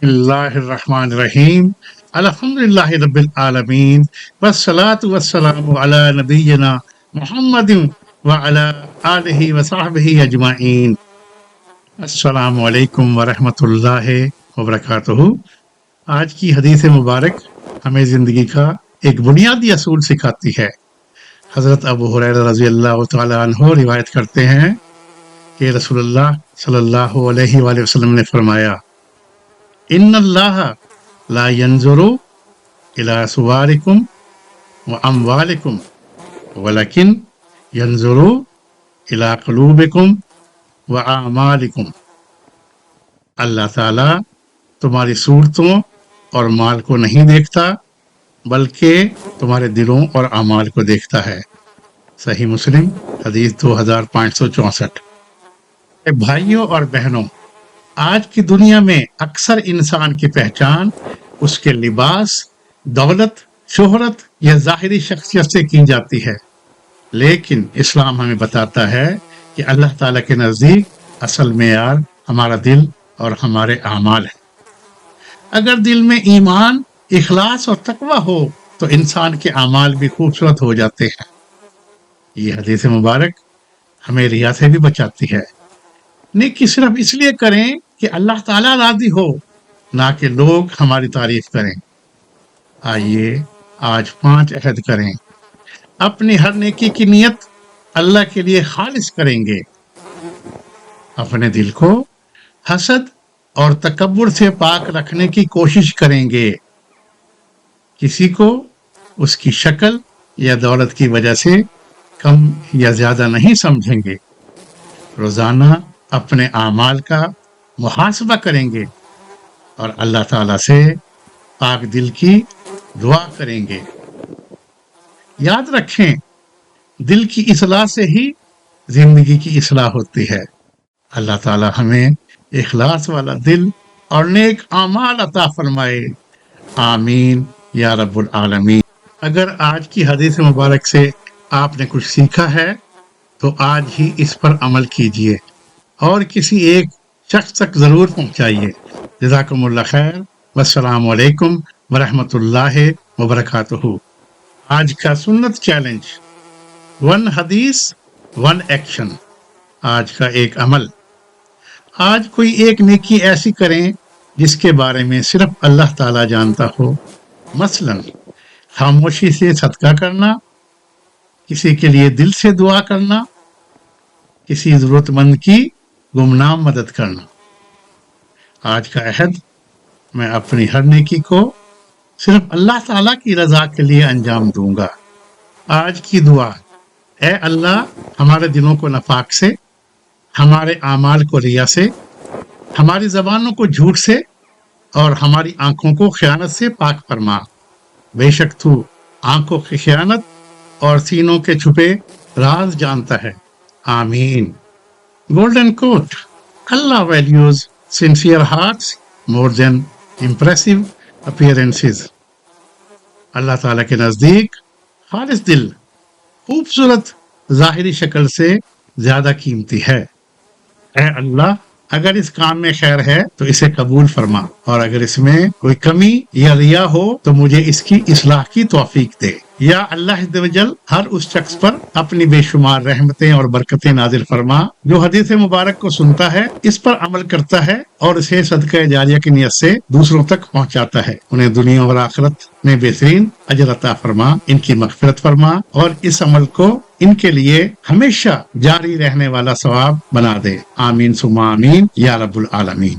اللہ الرحمن الرحیم الحمدللہ رب العالمین والصلاة والسلام علی نبینا محمد وعلی آلہ وصحبہ اجمعین۔ السلام علیکم ورحمۃ اللہ وبرکاتہ۔ آج کی حدیث مبارک ہمیں زندگی کا ایک بنیادی اصول سکھاتی ہے۔ حضرت ابو ہریرہ رضی اللہ تعالی عنہ روایت کرتے ہیں کہ رسول اللہ صلی اللہ علیہ وآلہ وسلم نے فرمایا، ان اللہ لا ينظر الى صورکم واموالکم ولکن ينظر الى قلوبکم واعمالکم۔ اللہ تعالیٰ تمہاری صورتوں اور مال کو نہیں دیکھتا بلکہ تمہارے دلوں اور اعمال کو دیکھتا ہے۔ صحیح مسلم حدیث 2564۔ بھائیوں اور بہنوں، آج کی دنیا میں اکثر انسان کی پہچان اس کے لباس، دولت، شہرت یا ظاہری شخصیت سے کی جاتی ہے، لیکن اسلام ہمیں بتاتا ہے کہ اللہ تعالیٰ کے نزدیک اصل معیار ہمارا دل اور ہمارے اعمال ہے۔ اگر دل میں ایمان، اخلاص اور تقوی ہو تو انسان کے اعمال بھی خوبصورت ہو جاتے ہیں۔ یہ حدیث مبارک ہمیں ریا سے بھی بچاتی ہے۔ نیکی صرف اس لیے کریں کہ اللہ تعالیٰ راضی ہو، نہ کہ لوگ ہماری تعریف کریں۔ آئیے آج 5 عہد کریں۔ اپنی ہر نیکی کی نیت اللہ کے لیے خالص کریں گے۔ اپنے دل کو حسد اور تکبر سے پاک رکھنے کی کوشش کریں گے۔ کسی کو اس کی شکل یا دولت کی وجہ سے کم یا زیادہ نہیں سمجھیں گے۔ روزانہ اپنے اعمال کا محاسبہ کریں گے اور اللہ تعالیٰ سے پاک دل کی دعا کریں گے۔ یاد رکھیں، دل کی اصلاح سے ہی زندگی کی اصلاح ہوتی ہے۔ اللہ تعالیٰ ہمیں اخلاص والا دل اور نیک اعمال عطا فرمائے، آمین یا رب العالمین۔ اگر آج کی حدیث مبارک سے آپ نے کچھ سیکھا ہے تو آج ہی اس پر عمل کیجیے اور کسی ایک شخص تک ضرور پہنچائیے۔ جزاکم اللہ خیر، والسلام علیکم ورحمۃ اللہ وبرکاتہ۔ آج کا سنت چیلنج، 1 حدیث 1 ایکشن۔ آج کا ایک عمل، آج کوئی ایک نیکی ایسی کریں جس کے بارے میں صرف اللہ تعالیٰ جانتا ہو۔ مثلا خاموشی سے صدقہ کرنا، کسی کے لیے دل سے دعا کرنا، کسی ضرورت مند کی گمنام مدد کرنا۔ آج کا عہد، میں اپنی ہر نیکی کو صرف اللہ تعالیٰ کی رضا کے لیے انجام دوں گا۔ آج کی دعا، اے اللہ ہمارے دلوں کو نفاق سے، ہمارے اعمال کو ریا سے، ہماری زبانوں کو جھوٹ سے اور ہماری آنکھوں کو خیانت سے پاک فرما۔ بے شک تو آنکھوں کی خیانت اور سینوں کے چھپے راز جانتا ہے، آمین۔ Golden quote, Allah values sincere hearts more than impressive appearances۔ Allah تعالیٰ کے نزدیک خالص دل خوبصورت ظاہری شکل سے زیادہ قیمتی ہے۔ اے اللہ، اگر اس کام میں خیر ہے تو اسے قبول فرما، اور اگر اس میں کوئی کمی یا ریا ہو تو مجھے اس کی اصلاح کی توفیق دے۔ یا اللہ عز و جل ہر اس شخص پر اپنی بے شمار رحمتیں اور برکتیں نازل فرما جو حدیث مبارک کو سنتا ہے، اس پر عمل کرتا ہے اور اسے صدقہ جاریہ کی نیت سے دوسروں تک پہنچاتا ہے۔ انہیں دنیا اور آخرت میں بہترین اجر عطا فرما، ان کی مغفرت فرما اور اس عمل کو ان کے لیے ہمیشہ جاری رہنے والا ثواب بنا دے، آمین ثم آمین یا رب العالمین۔